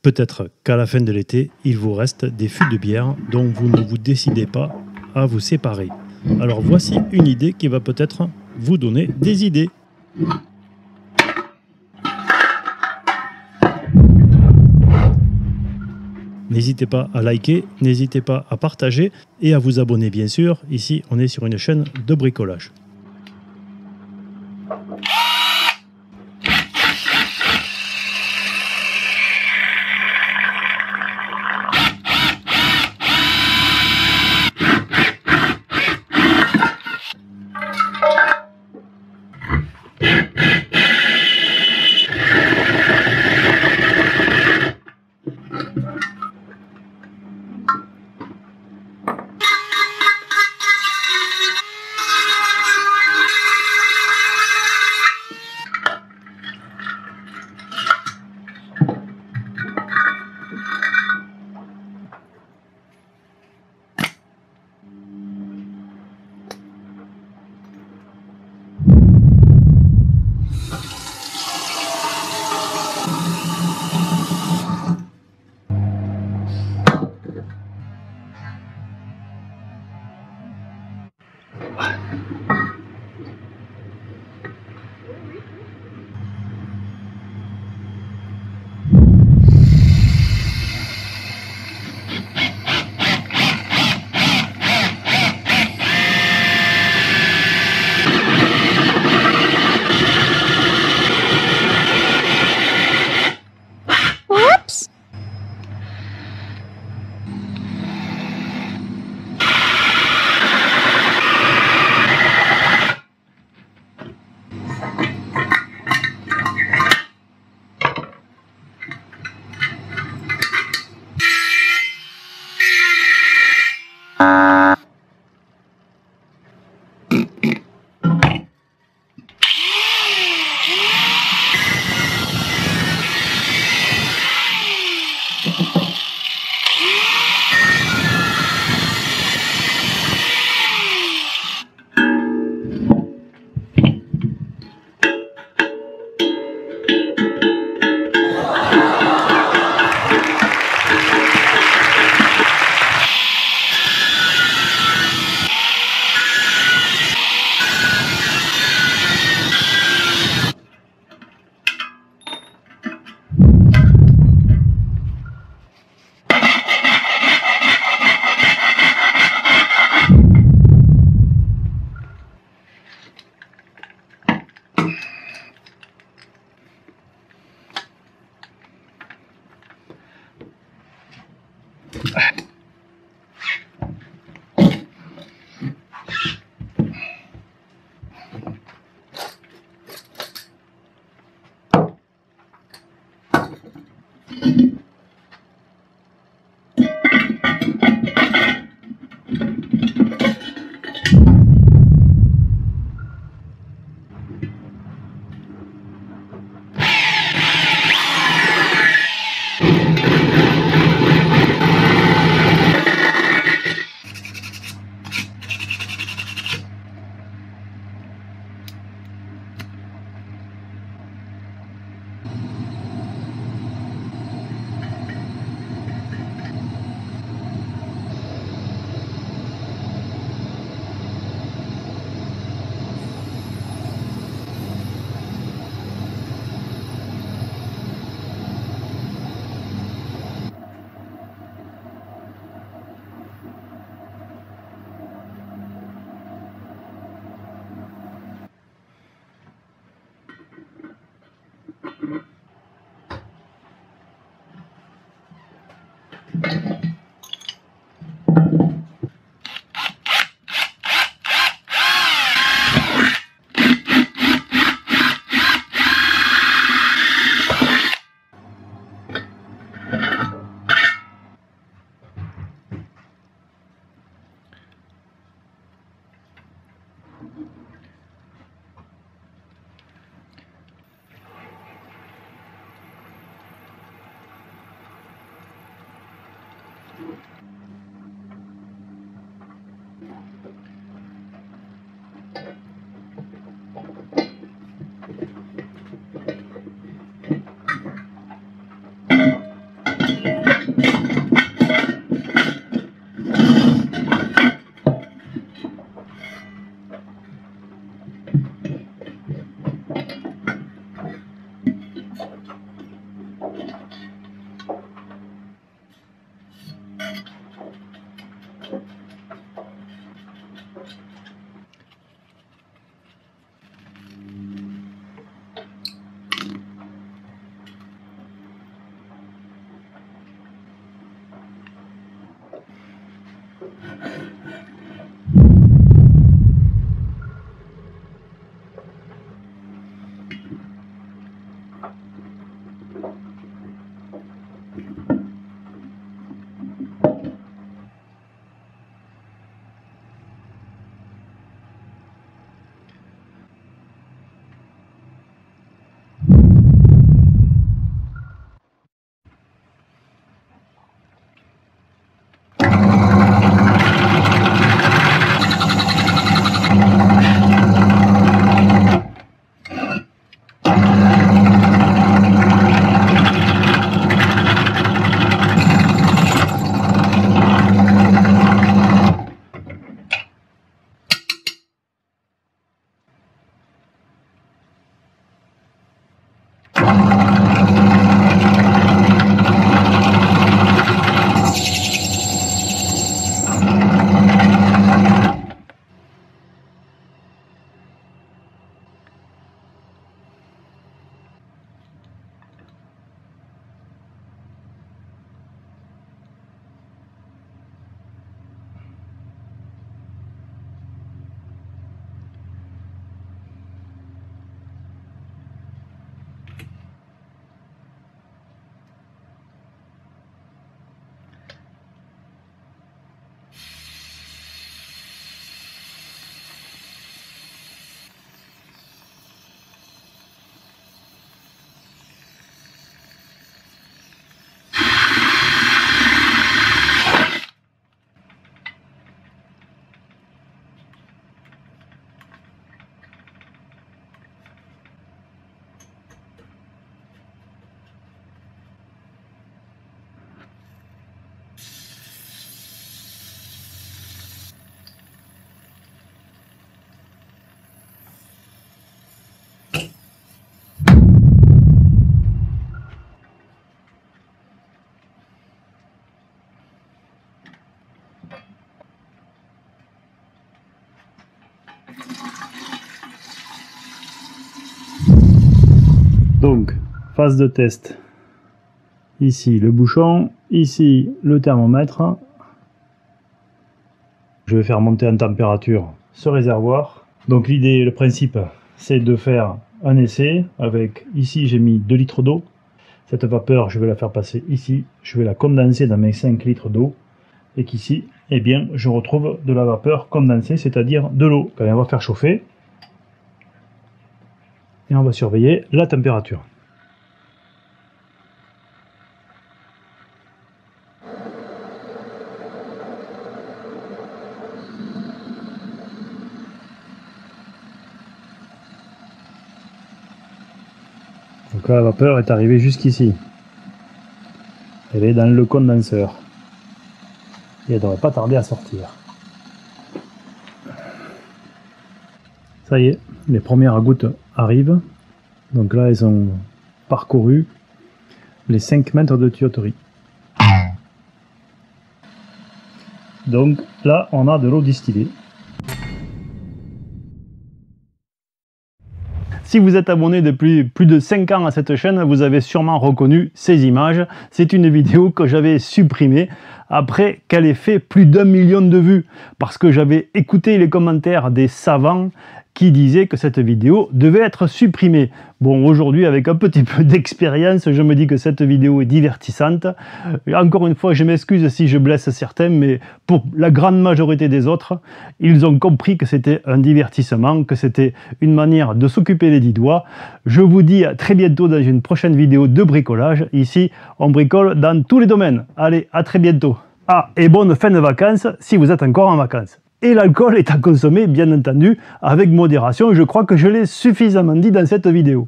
Peut-être qu'à la fin de l'été, il vous reste des fûts de bière dont vous ne vous décidez pas à vous séparer. Alors voici une idée qui va peut-être vous donner des idées. N'hésitez pas à liker, n'hésitez pas à partager et à vous abonner bien sûr. Ici, on est sur une chaîne de bricolage. Whoops! Donc, phase de test. Ici le bouchon, ici le thermomètre. Je vais faire monter en température ce réservoir. Donc l'idée, le principe, c'est de faire un essai avec, ici j'ai mis 2 litres d'eau. Cette vapeur, je vais la faire passer ici, je vais la condenser dans mes 5 litres d'eau. Et qu'ici, eh bien, je retrouve de la vapeur condensée, c'est-à-dire de l'eau. Quand on va faire chauffer, et on va surveiller la température. Donc là, la vapeur est arrivée jusqu'ici. Elle est dans le condenseur. Et elle ne devrait pas tarder à sortir. Ça y est, les premières gouttes arrivent. Donc là, elles ont parcouru les 5 mètres de tuyauterie. Donc là, on a de l'eau distillée. Si vous êtes abonné depuis plus de 5 ans à cette chaîne, vous avez sûrement reconnu ces images. C'est une vidéo que j'avais supprimée après qu'elle ait fait plus d'1 million de vues. Parce que j'avais écouté les commentaires des savants qui disaient que cette vidéo devait être supprimée. Bon, aujourd'hui, avec un petit peu d'expérience, je me dis que cette vidéo est divertissante. Encore une fois, je m'excuse si je blesse certains, mais pour la grande majorité des autres, ils ont compris que c'était un divertissement, que c'était une manière de s'occuper les 10 doigts. Je vous dis à très bientôt dans une prochaine vidéo de bricolage. Ici, on bricole dans tous les domaines. Allez, à très bientôt. Ah, et bonne fin de vacances si vous êtes encore en vacances. Et l'alcool est à consommer, bien entendu, avec modération. Je crois que je l'ai suffisamment dit dans cette vidéo.